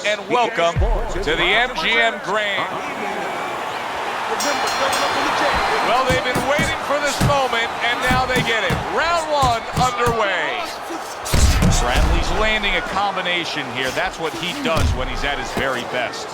And welcome to the MGM Grand. Well, they've been waiting for this moment, and now they get it. Round one underway. Bradley's landing a combination here. That's what he does when he's at his very best.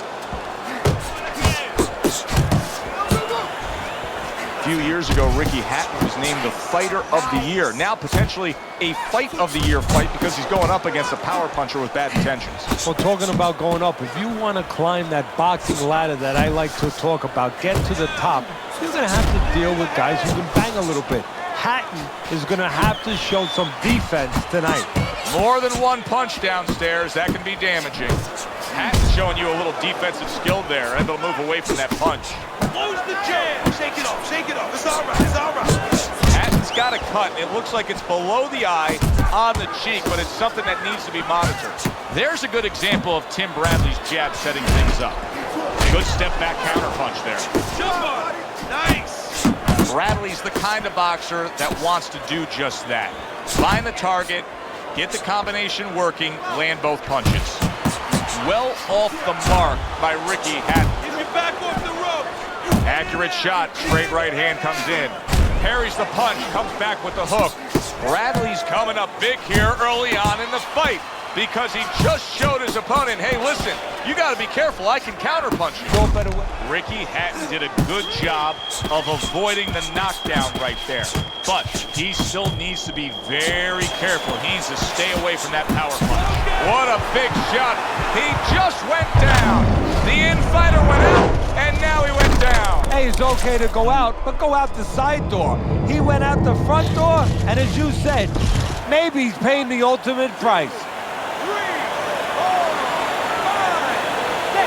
A few years ago, Ricky Hatton was named the Fighter of the Year. Now potentially a Fight of the Year fight because he's going up against a power puncher with bad intentions. Well, talking about going up, if you want to climb that boxing ladder that I like to talk about, get to the top, you're going to have to deal with guys who can bang a little bit. Hatton is going to have to show some defense tonight. More than one punch downstairs, that can be damaging. Hatton's showing you a little defensive skill there, able to move away from that punch. Close the jab. Shake it off, shake it off. It's all right, it's all right. Hatton's got a cut. It looks like it's below the eye on the cheek, but it's something that needs to be monitored. There's a good example of Tim Bradley's jab setting things up. Good step back counter punch there. Jump on. Nice. Bradley's the kind of boxer that wants to do just that. Find the target, get the combination working, land both punches. Well off the mark by Ricky Hatton. Get me back off the rope. Accurate shot, straight right hand comes in. Parries the punch, comes back with the hook. Bradley's coming up big here early on in the fight because he just showed his opponent, hey, listen, you got to be careful. I can counter punch you. Ricky Hatton did a good job of avoiding the knockdown right there, but he still needs to be very careful. He needs to stay away from that power punch. What a big shot. He just went down. The in-fighter went out, and now he went down. Hey, it's okay to go out, but go out the side door. He went out the front door, and as you said, maybe he's paying the ultimate price.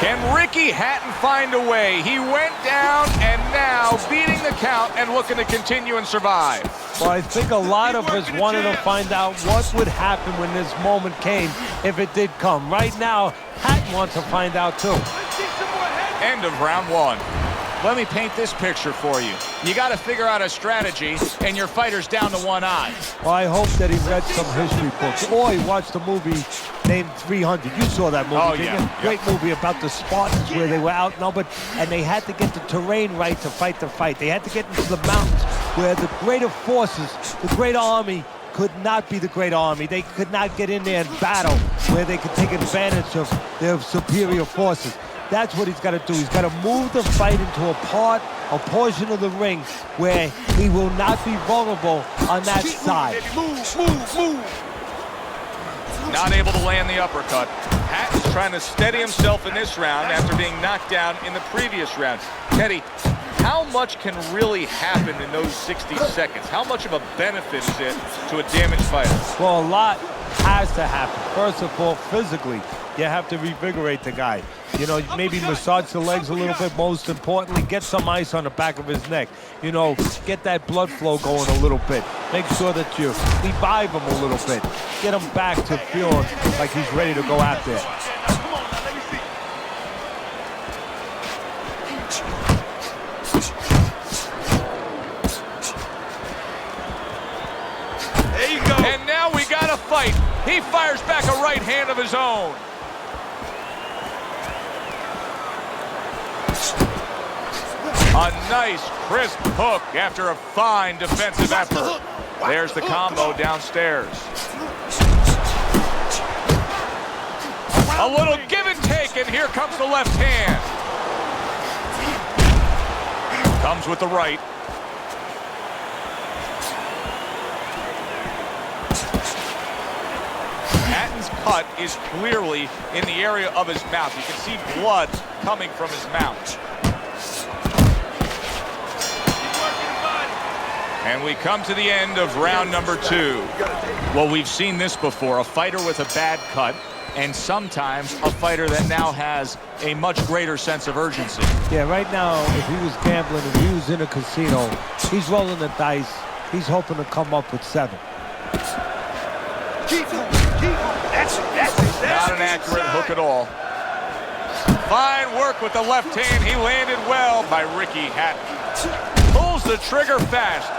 Can Ricky Hatton find a way? He went down and now beating the count and looking to continue and survive. Well, I think a lot of us wanted to find out what would happen when this moment came, if it did come. Right now, Hatton wants to find out too. End of round one. Let me paint this picture for you. You got to figure out a strategy, and your fighter's down to one eye. Well, I hope that he read some history books, or he watched a movie named 300. You saw that movie, oh, didn't yeah. you? Great movie about the Spartans where they were outnumbered, and they had to get the terrain right to fight the fight. They had to get into the mountains where the greater forces, the greater army, could not be the great army. They could not get in there and battle where they could take advantage of their superior forces. That's what he's got to do. He's got to move the fight into a portion of the ring where he will not be vulnerable on that side. Move, move, move. Not able to land the uppercut. Hatton's trying to steady himself in this round after being knocked down in the previous round. Teddy, how much can really happen in those 60 seconds? How much of a benefit is it to a damaged fighter? Well, a lot has to happen. First of all, physically, you have to revigorate the guy. You know, maybe massage the legs a little bit. Most importantly, get some ice on the back of his neck. You know, get that blood flow going a little bit. Make sure that you revive him a little bit. Get him back to feeling like he's ready to go out there. Come on, now, let me see. There you go. And now we got a fight. He fires back a right hand of his own. A nice, crisp hook after a fine defensive effort. There's the combo downstairs. A little give and take, and here comes the left hand. Comes with the right. Hatton's cut is clearly in the area of his mouth. You can see blood coming from his mouth. And we come to the end of round number two. Well, we've seen this before, a fighter with a bad cut, and sometimes a fighter that now has a much greater sense of urgency. Yeah, right now, if he was gambling, if he was in a casino, he's rolling the dice. He's hoping to come up with 7. Keep it. That's it. Not an accurate hook at all. Fine work with the left hand. He landed well by Ricky Hatton. Pulls the trigger fast.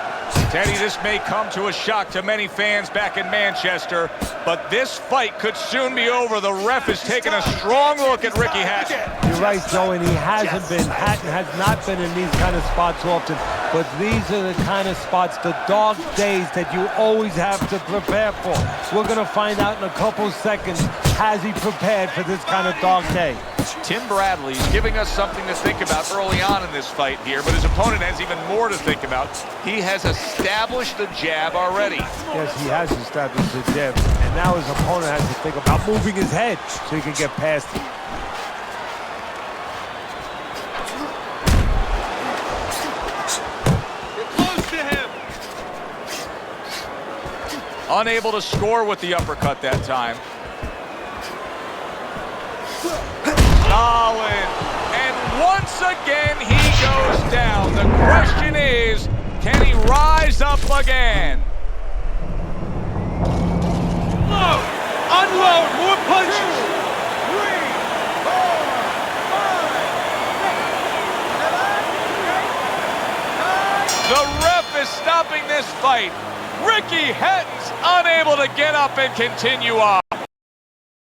Teddy, this may come to a shock to many fans back in Manchester, but this fight could soon be over. The ref is taking a strong look at Ricky Hatton. You're right, Joe, and he hasn't been. Hatton has not been in these kind of spots often, but these are the kind of spots, the dog days that you always have to prepare for. We're going to find out in a couple seconds, has he prepared for this kind of dog day? Tim Bradley's giving us something to think about early on in this fight here, but his opponent has even more to think about. He has established the jab already. Yes, he has established the jab, and now his opponent has to think about moving his head so he can get past it. Get close to him. Unable to score with the uppercut that time. Solid. And once again, he goes down. The question is, can he rise up again? Load. Unload. More punches. 3, 4, 5, 6, 7, 8, 9. The ref is stopping this fight. Ricky Hatton's unable to get up and continue on.